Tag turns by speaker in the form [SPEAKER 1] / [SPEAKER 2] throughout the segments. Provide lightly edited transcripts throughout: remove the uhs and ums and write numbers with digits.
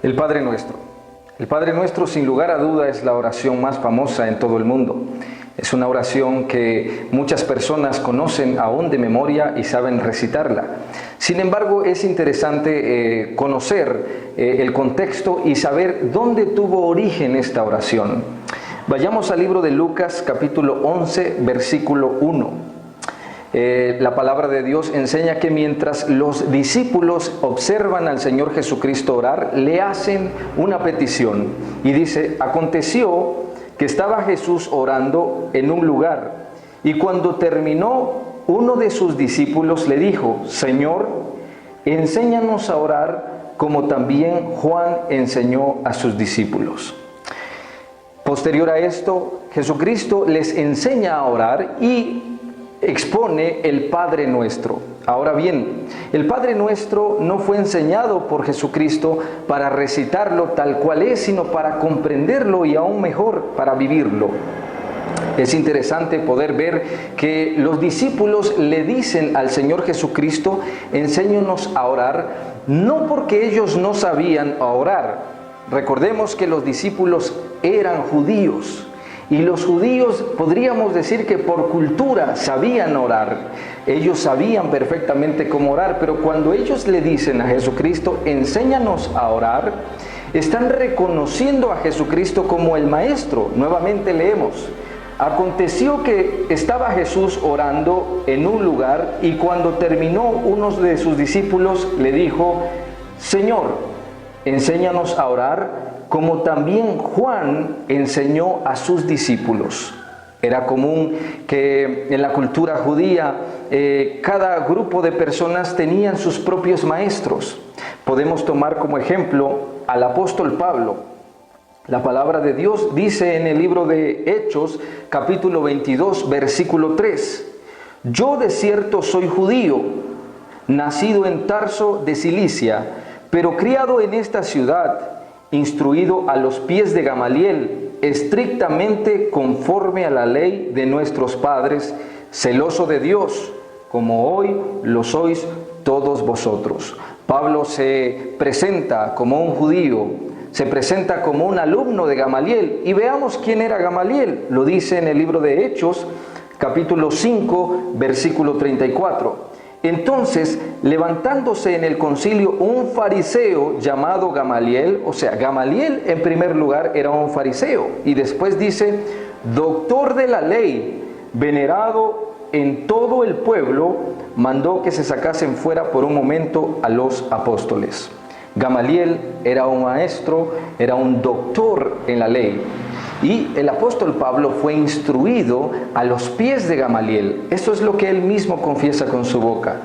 [SPEAKER 1] El Padre Nuestro. El Padre Nuestro, sin lugar a duda, es la oración más famosa en todo el mundo. Es una oración que muchas personas conocen aún de memoria y saben recitarla. Sin embargo, es interesante conocer el contexto y saber dónde tuvo origen esta oración. Vayamos al libro de Lucas, capítulo 11, versículo 1. La palabra de Dios enseña que mientras los discípulos observan al Señor Jesucristo orar, le hacen una petición. Y dice, aconteció que estaba Jesús orando en un lugar, y cuando terminó, uno de sus discípulos le dijo, Señor, enséñanos a orar como también Juan enseñó a sus discípulos. Posterior a esto, Jesucristo les enseña a orar y expone el Padre Nuestro. Ahora bien, el Padre Nuestro no fue enseñado por Jesucristo para recitarlo tal cual es, sino para comprenderlo y aún mejor para vivirlo. Es interesante poder ver que los discípulos le dicen al Señor Jesucristo, enséñanos a orar, no porque ellos no sabían orar. Recordemos que los discípulos eran judíos. Y los judíos podríamos decir que por cultura sabían orar. Ellos sabían perfectamente cómo orar, pero cuando ellos le dicen a Jesucristo, enséñanos a orar, están reconociendo a Jesucristo como el Maestro. Nuevamente leemos, aconteció que estaba Jesús orando en un lugar y cuando terminó uno de sus discípulos le dijo, Señor, enséñanos a orar, como también Juan enseñó a sus discípulos. Era común que en la cultura judía cada grupo de personas tenían sus propios maestros. Podemos tomar como ejemplo al apóstol Pablo. La palabra de Dios dice en el libro de Hechos, capítulo 22, versículo 3. Yo de cierto soy judío, nacido en Tarso de Cilicia, pero criado en esta ciudad, instruido a los pies de Gamaliel, estrictamente conforme a la ley de nuestros padres, celoso de Dios, como hoy lo sois todos vosotros. Pablo se presenta como un judío, se presenta como un alumno de Gamaliel, y veamos quién era Gamaliel. Lo dice en el libro de Hechos, capítulo 5, versículo 34. Entonces, levantándose en el concilio un fariseo llamado Gamaliel, o sea, Gamaliel en primer lugar era un fariseo, y después dice, doctor de la ley, venerado en todo el pueblo, mandó que se sacasen fuera por un momento a los apóstoles. Gamaliel era un maestro, era un doctor en la ley. Y el apóstol Pablo fue instruido a los pies de Gamaliel. Eso es lo que él mismo confiesa con su boca.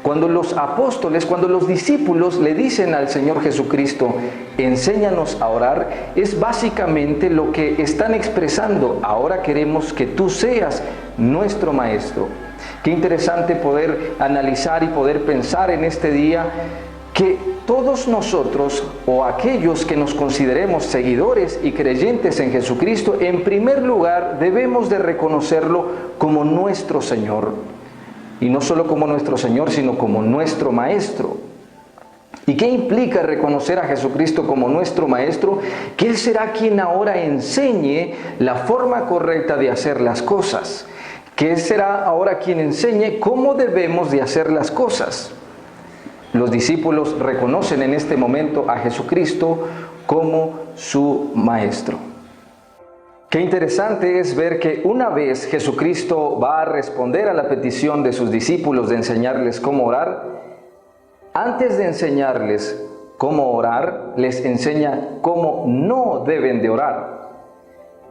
[SPEAKER 1] Cuando los apóstoles, cuando los discípulos le dicen al Señor Jesucristo, enséñanos a orar, es básicamente lo que están expresando. Ahora queremos que tú seas nuestro maestro. Qué interesante poder analizar y poder pensar en este día que todos nosotros o aquellos que nos consideremos seguidores y creyentes en Jesucristo, en primer lugar debemos de reconocerlo como nuestro Señor. Y no solo como nuestro Señor, sino como nuestro Maestro. ¿Y qué implica reconocer a Jesucristo como nuestro Maestro? Que Él será quien ahora enseñe la forma correcta de hacer las cosas. Que Él será ahora quien enseñe cómo debemos de hacer las cosas. Los discípulos reconocen en este momento a Jesucristo como su Maestro. Qué interesante es ver que una vez Jesucristo va a responder a la petición de sus discípulos de enseñarles cómo orar, antes de enseñarles cómo orar, les enseña cómo no deben de orar.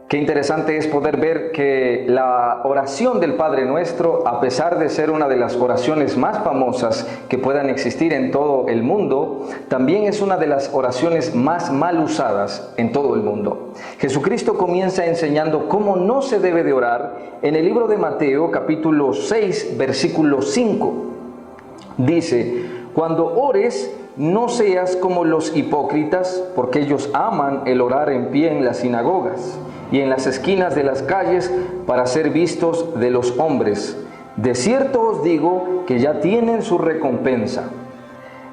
[SPEAKER 1] Qué interesante es poder ver que la oración del Padre Nuestro, a pesar de ser una de las oraciones más famosas que puedan existir en todo el mundo, también es una de las oraciones más mal usadas en todo el mundo. Jesucristo comienza enseñando cómo no se debe de orar en el libro de Mateo, capítulo 6, versículo 5. Dice, cuando ores, no seas como los hipócritas, porque ellos aman el orar en pie en las sinagogas y en las esquinas de las calles para ser vistos de los hombres. De cierto os digo que ya tienen su recompensa.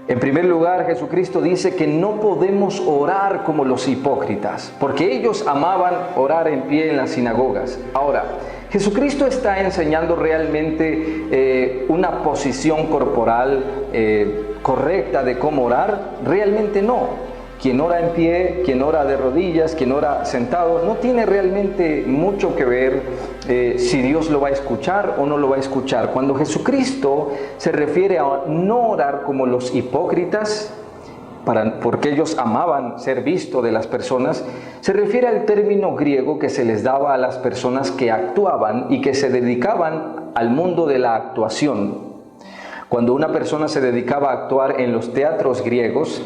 [SPEAKER 1] En primer lugar, Jesucristo dice que no podemos orar como los hipócritas, porque ellos amaban orar en pie en las sinagogas. Ahora, ¿Jesucristo está enseñando realmente una posición corporal correcta de cómo orar? Realmente no. Quien ora en pie, quien ora de rodillas, quien ora sentado, no tiene realmente mucho que ver si Dios lo va a escuchar o no lo va a escuchar. Cuando Jesucristo se refiere a no orar como los hipócritas, porque ellos amaban ser visto de las personas, se refiere al término griego que se les daba a las personas que actuaban y que se dedicaban al mundo de la actuación. Cuando una persona se dedicaba a actuar en los teatros griegos,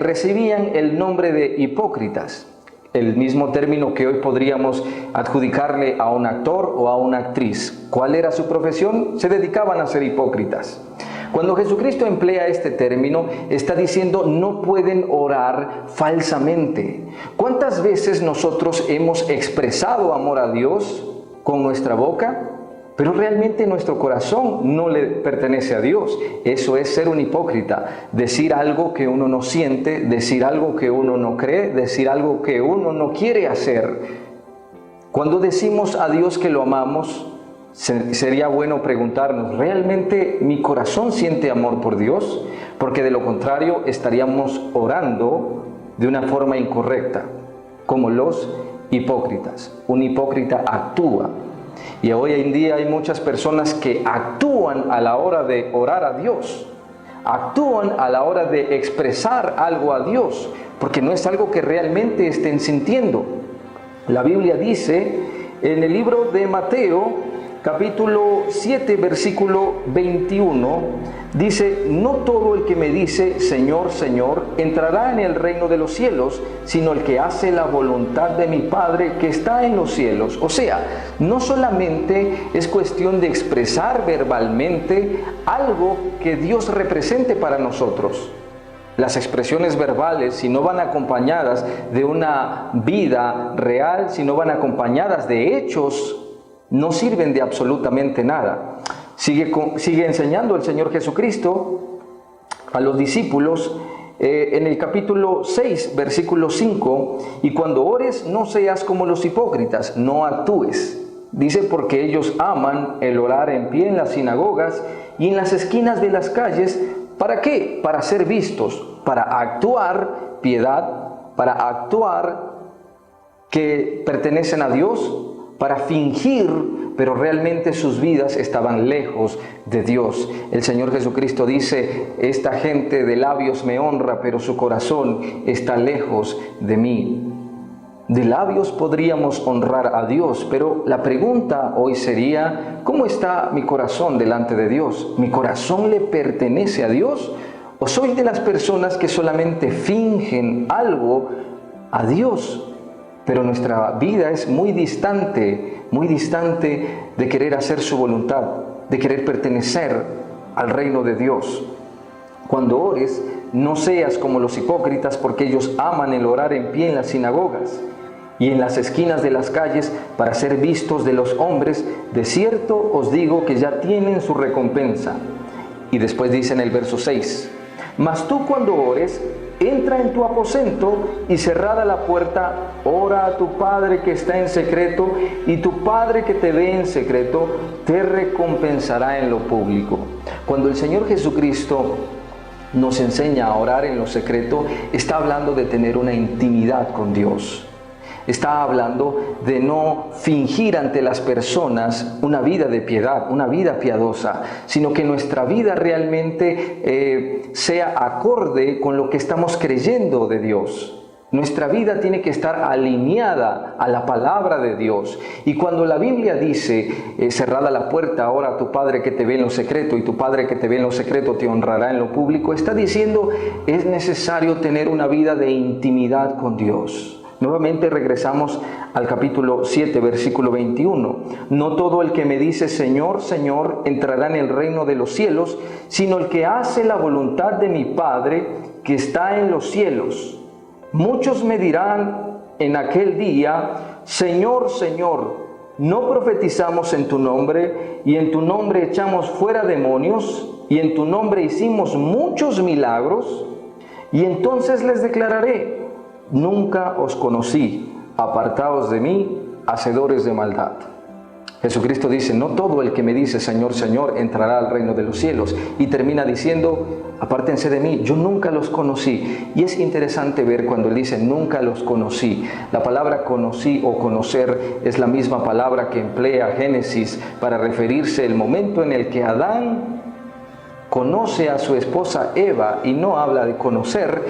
[SPEAKER 1] recibían el nombre de hipócritas, el mismo término que hoy podríamos adjudicarle a un actor o a una actriz. ¿Cuál era su profesión? Se dedicaban a ser hipócritas. Cuando Jesucristo emplea este término, está diciendo no pueden orar falsamente. ¿Cuántas veces nosotros hemos expresado amor a Dios con nuestra boca? Pero realmente nuestro corazón no le pertenece a Dios. Eso es ser un hipócrita. Decir algo que uno no siente, decir algo que uno no cree, decir algo que uno no quiere hacer. Cuando decimos a Dios que lo amamos, sería bueno preguntarnos, ¿realmente mi corazón siente amor por Dios? Porque de lo contrario estaríamos orando de una forma incorrecta, como los hipócritas. Un hipócrita actúa. Y hoy en día hay muchas personas que actúan a la hora de orar a Dios, actúan a la hora de expresar algo a Dios, porque no es algo que realmente estén sintiendo. La Biblia dice en el libro de Mateo, capítulo 7, versículo 21, dice, no todo el que me dice, Señor, Señor, entrará en el reino de los cielos, sino el que hace la voluntad de mi Padre que está en los cielos. O sea, no solamente es cuestión de expresar verbalmente algo que Dios represente para nosotros. Las expresiones verbales, si no van acompañadas de una vida real, si no van acompañadas de hechos, no sirven de absolutamente nada. Sigue enseñando el Señor Jesucristo a los discípulos en el capítulo 6, versículo 5, y cuando ores no seas como los hipócritas, no actúes. Dice, porque ellos aman el orar en pie en las sinagogas y en las esquinas de las calles. ¿Para qué? Para ser vistos, para actuar piedad, para actuar que pertenecen a Dios, para fingir, pero realmente sus vidas estaban lejos de Dios. El Señor Jesucristo dice, esta gente de labios me honra, pero su corazón está lejos de mí. De labios podríamos honrar a Dios, pero la pregunta hoy sería, ¿cómo está mi corazón delante de Dios? ¿Mi corazón le pertenece a Dios? ¿O soy de las personas que solamente fingen algo a Dios? Pero nuestra vida es muy distante de querer hacer su voluntad, de querer pertenecer al reino de Dios. Cuando ores, no seas como los hipócritas, porque ellos aman el orar en pie en las sinagogas y en las esquinas de las calles para ser vistos de los hombres. De cierto os digo que ya tienen su recompensa. Y después dice en el verso 6, mas tú cuando ores, entra en tu aposento y cerrada la puerta, ora a tu Padre que está en secreto, y tu Padre que te ve en secreto te recompensará en lo público. Cuando el Señor Jesucristo nos enseña a orar en lo secreto, está hablando de tener una intimidad con Dios. Está hablando de no fingir ante las personas una vida de piedad, una vida piadosa, sino que nuestra vida realmente sea acorde con lo que estamos creyendo de Dios. Nuestra vida tiene que estar alineada a la palabra de Dios. Y cuando la Biblia dice, cerrada la puerta, ora a tu Padre que te ve en lo secreto, y tu Padre que te ve en lo secreto te honrará en lo público, está diciendo, es necesario tener una vida de intimidad con Dios. Nuevamente regresamos al capítulo 7, versículo 21. No todo el que me dice Señor, Señor, entrará en el reino de los cielos, sino el que hace la voluntad de mi Padre que está en los cielos. Muchos me dirán en aquel día, Señor, Señor, ¿No profetizamos en tu nombre y en tu nombre echamos fuera demonios y en tu nombre hicimos muchos milagros? Y entonces les declararé: nunca os conocí, apartaos de mí, hacedores de maldad. Jesucristo dice: no todo el que me dice Señor, Señor entrará al reino de los cielos. Y termina diciendo: apártense de mí, yo nunca los conocí. Y es interesante ver cuando él dice nunca los conocí. La palabra conocí o conocer es la misma palabra que emplea Génesis para referirse al momento en el que Adán conoce a su esposa Eva, y no habla de conocer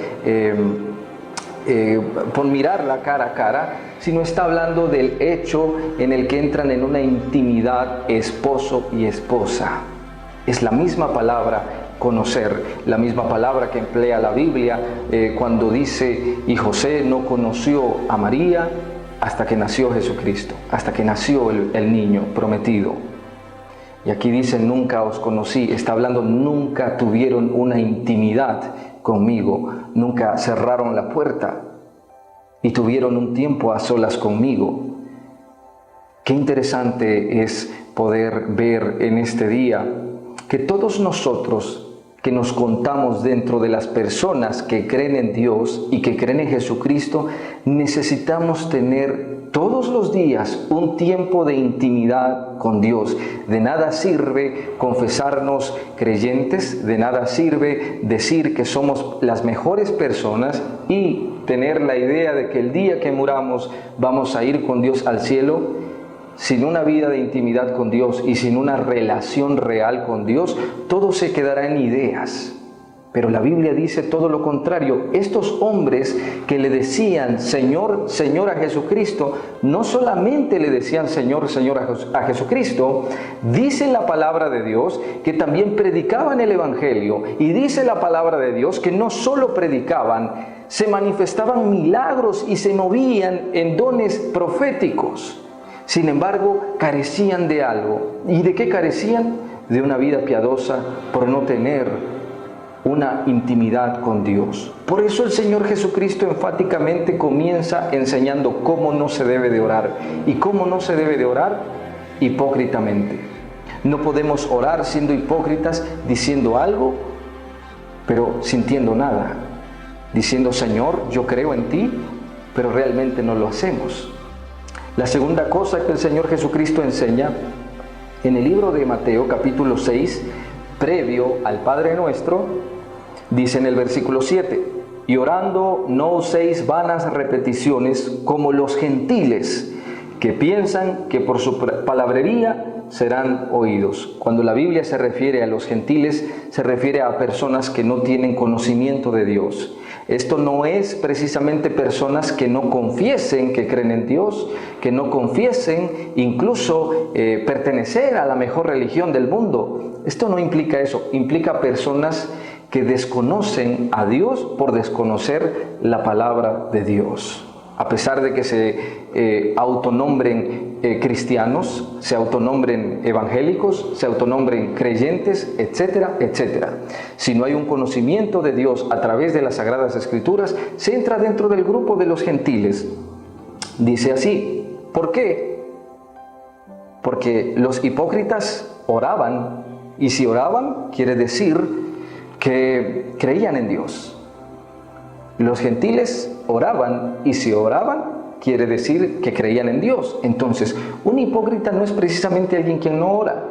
[SPEAKER 1] por mirarla cara a cara, sino está hablando del hecho en el que entran en una intimidad esposo y esposa. Es la misma palabra conocer, la misma palabra que emplea la Biblia cuando dice: y José no conoció a María hasta que nació Jesucristo, hasta que nació el niño prometido. Y aquí dice: nunca os conocí, está hablando, nunca tuvieron una intimidad conmigo, nunca cerraron la puerta y tuvieron un tiempo a solas conmigo. Qué interesante es poder ver en este día que todos nosotros que nos contamos dentro de las personas que creen en Dios y que creen en Jesucristo, necesitamos tener todos los días un tiempo de intimidad con Dios. De nada sirve confesarnos creyentes, de nada sirve decir que somos las mejores personas y tener la idea de que el día que muramos vamos a ir con Dios al cielo. Sin una vida de intimidad con Dios y sin una relación real con Dios, todo se quedará en ideas. Pero la Biblia dice todo lo contrario. Estos hombres que le decían Señor, Señor a Jesucristo, no solamente le decían Señor, Señor a Jesucristo, dice la palabra de Dios que también predicaban el Evangelio, y dice la palabra de Dios que no solo predicaban, se manifestaban milagros y se movían en dones proféticos. Sin embargo, carecían de algo. ¿Y de qué carecían? De una vida piadosa, por no tener una intimidad con Dios. Por eso el Señor Jesucristo enfáticamente comienza enseñando cómo no se debe de orar. ¿Y cómo no se debe de orar? Hipócritamente. No podemos orar siendo hipócritas, diciendo algo, pero sintiendo nada. Diciendo, Señor, yo creo en ti, pero realmente no lo hacemos. La segunda cosa que el Señor Jesucristo enseña en el libro de Mateo capítulo 6, previo al Padre Nuestro, dice en el versículo 7: y orando no uséis vanas repeticiones como los gentiles, que piensan que por su palabrería serán oídos. Cuando la Biblia se refiere a los gentiles, se refiere a personas que no tienen conocimiento de Dios. Esto no es precisamente personas que no confiesen que creen en Dios, que no confiesen incluso pertenecer a la mejor religión del mundo. Esto no implica eso, implica personas que desconocen a Dios por desconocer la palabra de Dios. A pesar de que se autonombren cristianos, se autonombren evangélicos, se autonombren creyentes, etcétera, etcétera. Si no hay un conocimiento de Dios a través de las Sagradas Escrituras, se entra dentro del grupo de los gentiles. Dice así, ¿por qué? Porque los hipócritas oraban, y si oraban, quiere decir que creían en Dios. Los gentiles oraban, y si oraban, quiere decir que creían en Dios. Entonces, un hipócrita no es precisamente alguien que no ora.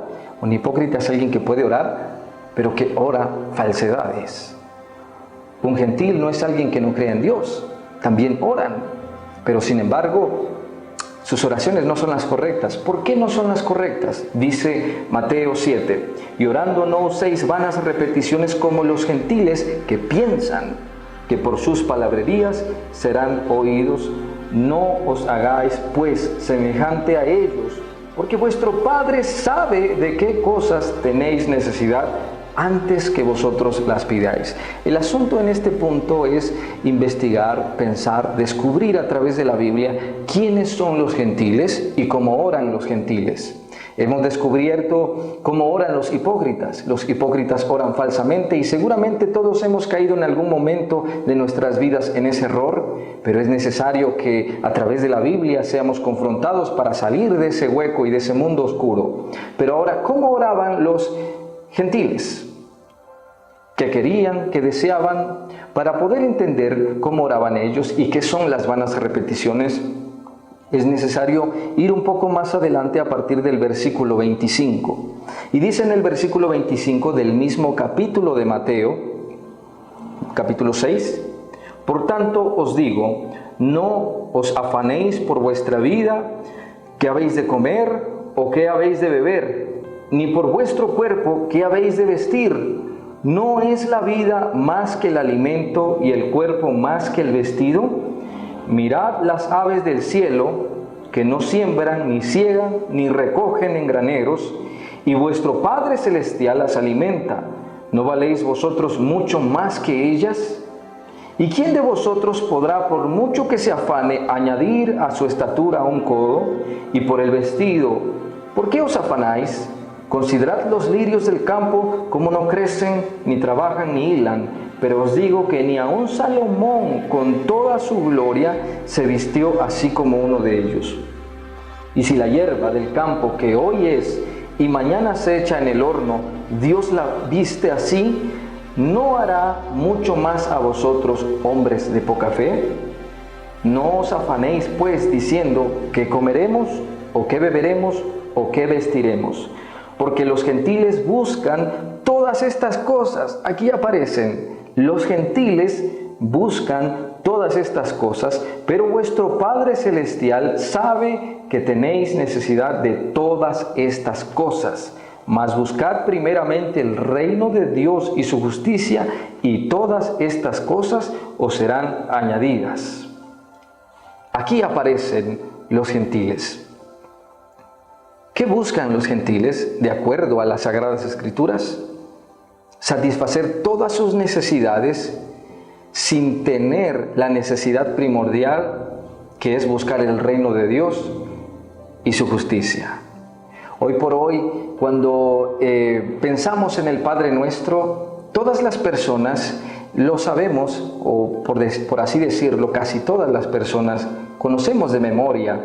[SPEAKER 1] Un hipócrita es alguien que puede orar, pero que ora falsedades. Un gentil no es alguien que no cree en Dios. También oran, pero sin embargo, sus oraciones no son las correctas. ¿Por qué no son las correctas? Dice Mateo 7, y orando no uséis vanas repeticiones como los gentiles que piensan que por sus palabrerías serán oídos. No os hagáis pues semejante a ellos, porque vuestro Padre sabe de qué cosas tenéis necesidad antes que vosotros las pidáis. El asunto en este punto es investigar, pensar, descubrir a través de la Biblia quiénes son los gentiles y cómo oran los gentiles. Hemos descubierto cómo oran los hipócritas. Los hipócritas oran falsamente y seguramente todos hemos caído en algún momento de nuestras vidas en ese error, pero es necesario que a través de la Biblia seamos confrontados para salir de ese hueco y de ese mundo oscuro. Pero ahora, ¿cómo oraban los gentiles? ¿Qué querían, qué deseaban? Para poder entender cómo oraban ellos y qué son las vanas repeticiones, es necesario ir un poco más adelante a partir del versículo 25. Y dice en el versículo 25 del mismo capítulo de Mateo, capítulo 6, por tanto os digo, no os afanéis por vuestra vida, qué habéis de comer o qué habéis de beber, ni por vuestro cuerpo, qué habéis de vestir. ¿No es la vida más que el alimento y el cuerpo más que el vestido? Mirad las aves del cielo, que no siembran, ni siegan, ni recogen en graneros, y vuestro Padre Celestial las alimenta. ¿No valéis vosotros mucho más que ellas? ¿Y quién de vosotros podrá, por mucho que se afane, añadir a su estatura un codo? Y por el vestido, ¿por qué os afanáis? Considerad los lirios del campo, como no crecen, ni trabajan, ni hilan. Pero os digo que ni aun Salomón, con toda su gloria, se vistió así como uno de ellos. Y si la hierba del campo, que hoy es y mañana se echa en el horno, Dios la viste así, ¿no hará mucho más a vosotros, hombres de poca fe? No os afanéis, pues, diciendo, ¿qué comeremos, o qué beberemos, o qué vestiremos? Porque los gentiles buscan todas estas cosas. Aquí aparecen. Los gentiles buscan todas estas cosas, pero vuestro Padre Celestial sabe que tenéis necesidad de todas estas cosas. Mas buscad primeramente el reino de Dios y su justicia, y todas estas cosas os serán añadidas. Aquí aparecen los gentiles. ¿Qué buscan los gentiles de acuerdo a las Sagradas Escrituras? Satisfacer todas sus necesidades sin tener la necesidad primordial, que es buscar el reino de Dios y su justicia. Hoy por hoy, cuando pensamos en el Padre Nuestro, todas las personas lo sabemos, o por así decirlo, casi todas las personas conocemos de memoria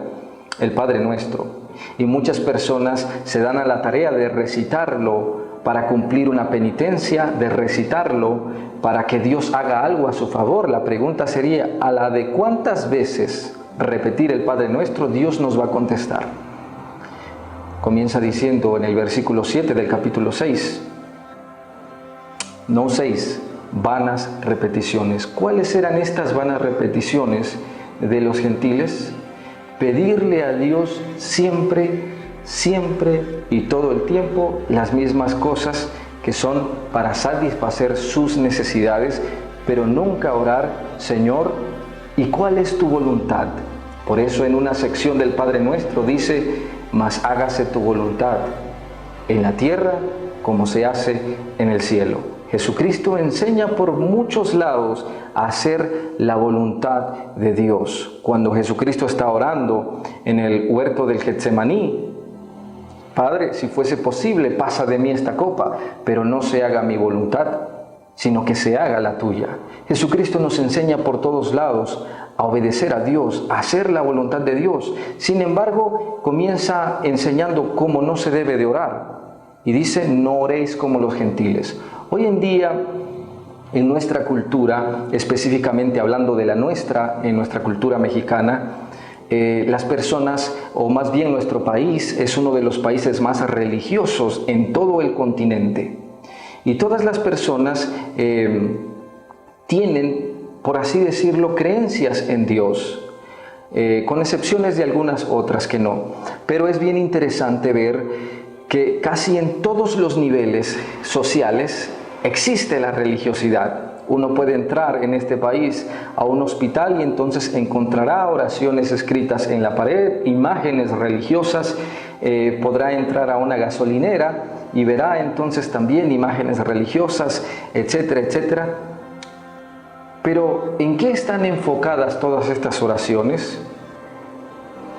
[SPEAKER 1] el Padre Nuestro. Y muchas personas se dan a la tarea de recitarlo para cumplir una penitencia, de recitarlo para que Dios haga algo a su favor. La pregunta sería, ¿a la de cuántas veces repetir el Padre Nuestro Dios nos va a contestar? Comienza diciendo en el versículo 7 del capítulo 6, no 6, vanas repeticiones. ¿Cuáles eran estas vanas repeticiones de los gentiles? Pedirle a Dios siempre y todo el tiempo las mismas cosas, que son para satisfacer sus necesidades, pero nunca orar, Señor, ¿y cuál es tu voluntad? Por eso en una sección del Padre Nuestro dice, mas hágase tu voluntad en la tierra como se hace en el cielo. Jesucristo enseña por muchos lados a hacer la voluntad de Dios. Cuando Jesucristo está orando en el huerto del Getsemaní, Padre, si fuese posible, pasa de mí esta copa, pero no se haga mi voluntad, sino que se haga la tuya. Jesucristo nos enseña por todos lados a obedecer a Dios, a hacer la voluntad de Dios. Sin embargo, comienza enseñando cómo no se debe de orar. Y dice, no oréis como los gentiles. Hoy en día, en nuestra cultura, específicamente hablando de la nuestra, en nuestra cultura mexicana, las personas, o más bien nuestro país, es uno de los países más religiosos en todo el continente. Y todas las personas tienen, por así decirlo, creencias en Dios, con excepciones de algunas otras que no. Pero es bien interesante ver que casi en todos los niveles sociales existe la religiosidad. Uno puede entrar en este país a un hospital y entonces encontrará oraciones escritas en la pared, imágenes religiosas. Podrá entrar a una gasolinera y verá entonces también imágenes religiosas, etcétera, etcétera. Pero ¿en qué están enfocadas todas estas oraciones?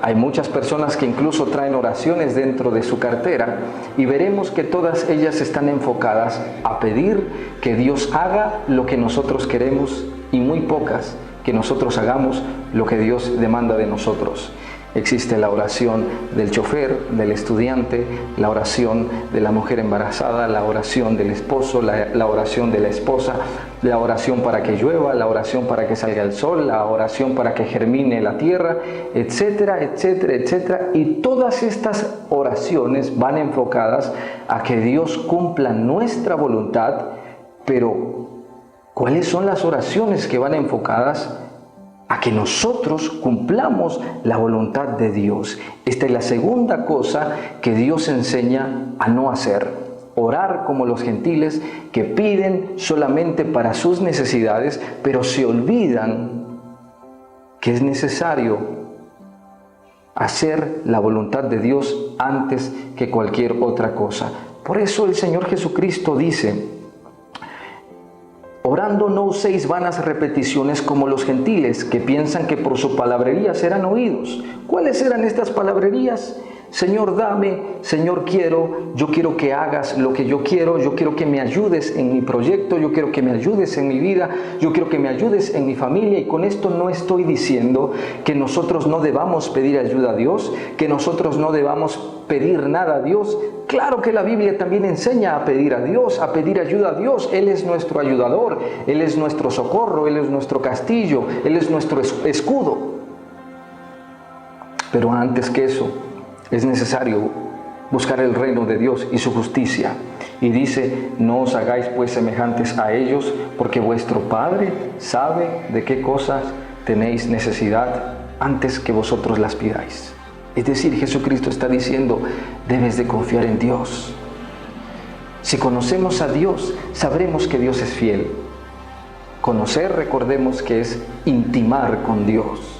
[SPEAKER 1] Hay muchas personas que incluso traen oraciones dentro de su cartera y veremos que todas ellas están enfocadas a pedir que Dios haga lo que nosotros queremos y muy pocas que nosotros hagamos lo que Dios demanda de nosotros. Existe la oración del chofer, del estudiante, la oración de la mujer embarazada, la oración del esposo, la oración de la esposa, la oración para que llueva, la oración para que salga el sol, la oración para que germine la tierra, etcétera, etcétera, etcétera. Y todas estas oraciones van enfocadas a que Dios cumpla nuestra voluntad, pero ¿cuáles son las oraciones que van enfocadas a que nosotros cumplamos la voluntad de Dios? Esta es la segunda cosa que Dios enseña a no hacer. Orar como los gentiles que piden solamente para sus necesidades, pero se olvidan que es necesario hacer la voluntad de Dios antes que cualquier otra cosa. Por eso el Señor Jesucristo dice: orando no uséis vanas repeticiones como los gentiles, que piensan que por su palabrería serán oídos. ¿Cuáles eran estas palabrerías? Señor, dame, Señor, yo quiero que hagas lo que yo quiero que me ayudes en mi proyecto, yo quiero que me ayudes en mi vida, yo quiero que me ayudes en mi familia. Y con esto no estoy diciendo que nosotros no debamos pedir ayuda a Dios, que nosotros no debamos pedir nada a Dios. Claro que la Biblia también enseña a pedir a Dios, a pedir ayuda a Dios. Él es nuestro ayudador, Él es nuestro socorro, Él es nuestro castillo, Él es nuestro escudo. Pero antes que eso, es necesario buscar el reino de Dios y su justicia. Y dice: no os hagáis pues semejantes a ellos, porque vuestro Padre sabe de qué cosas tenéis necesidad antes que vosotros las pidáis. Es decir, Jesucristo está diciendo: debes de confiar en Dios. Si conocemos a Dios, sabremos que Dios es fiel. Conocer, recordemos que es intimar con Dios.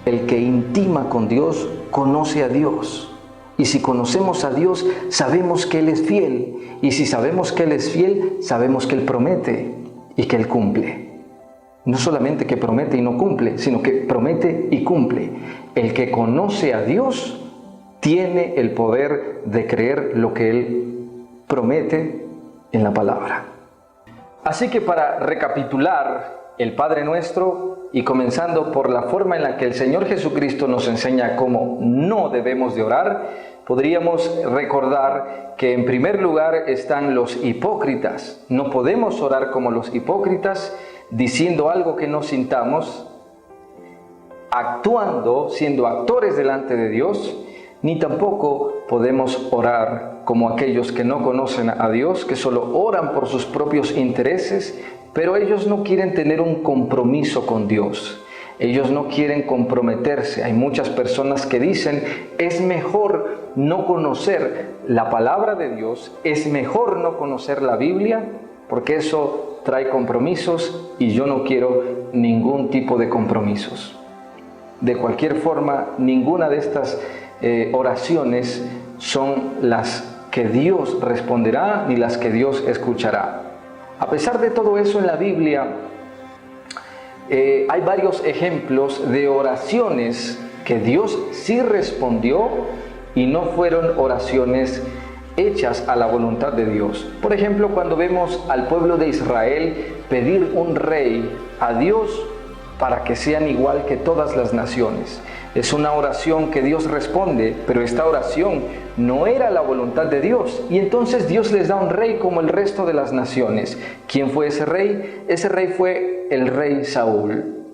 [SPEAKER 1] El que intima con Dios, conoce a Dios. Y si conocemos a Dios, sabemos que Él es fiel. Y si sabemos que Él es fiel, sabemos que Él promete y que Él cumple. No solamente que promete y no cumple, sino que promete y cumple. El que conoce a Dios tiene el poder de creer lo que Él promete en la palabra. Así que para recapitular el Padre Nuestro, y comenzando por la forma en la que el Señor Jesucristo nos enseña cómo no debemos de orar, podríamos recordar que en primer lugar están los hipócritas. No podemos orar como los hipócritas, diciendo algo que no sintamos, actuando, siendo actores delante de Dios, ni tampoco podemos orar como aquellos que no conocen a Dios, que solo oran por sus propios intereses, pero ellos no quieren tener un compromiso con Dios. Ellos no quieren comprometerse. Hay muchas personas que dicen: es mejor no conocer la palabra de Dios, es mejor no conocer la Biblia, porque eso trae compromisos y yo no quiero ningún tipo de compromisos. De cualquier forma, ninguna de estas oraciones son las que Dios responderá ni las que Dios escuchará. A pesar de todo eso, en la Biblia hay varios ejemplos de oraciones que Dios sí respondió y no fueron oraciones hechas a la voluntad de Dios. Por ejemplo, cuando vemos al pueblo de Israel pedir un rey a Dios para que sean igual que todas las naciones. Es una oración que Dios responde, pero esta oración no era la voluntad de Dios. Y entonces Dios les da un rey como el resto de las naciones. ¿Quién fue ese rey? Ese rey fue el rey Saúl.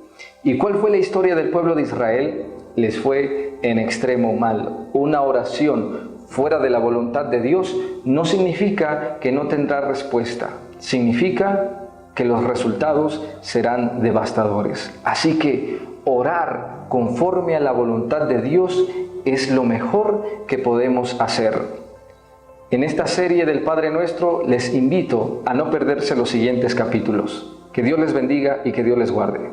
[SPEAKER 1] ¿Y cuál fue la historia del pueblo de Israel? Les fue en extremo mal. Una oración fuera de la voluntad de Dios no significa que no tendrá respuesta. Significa que los resultados serán devastadores. Así que orar conforme a la voluntad de Dios es lo mejor que podemos hacer. En esta serie del Padre Nuestro les invito a no perderse los siguientes capítulos. Que Dios les bendiga y que Dios les guarde.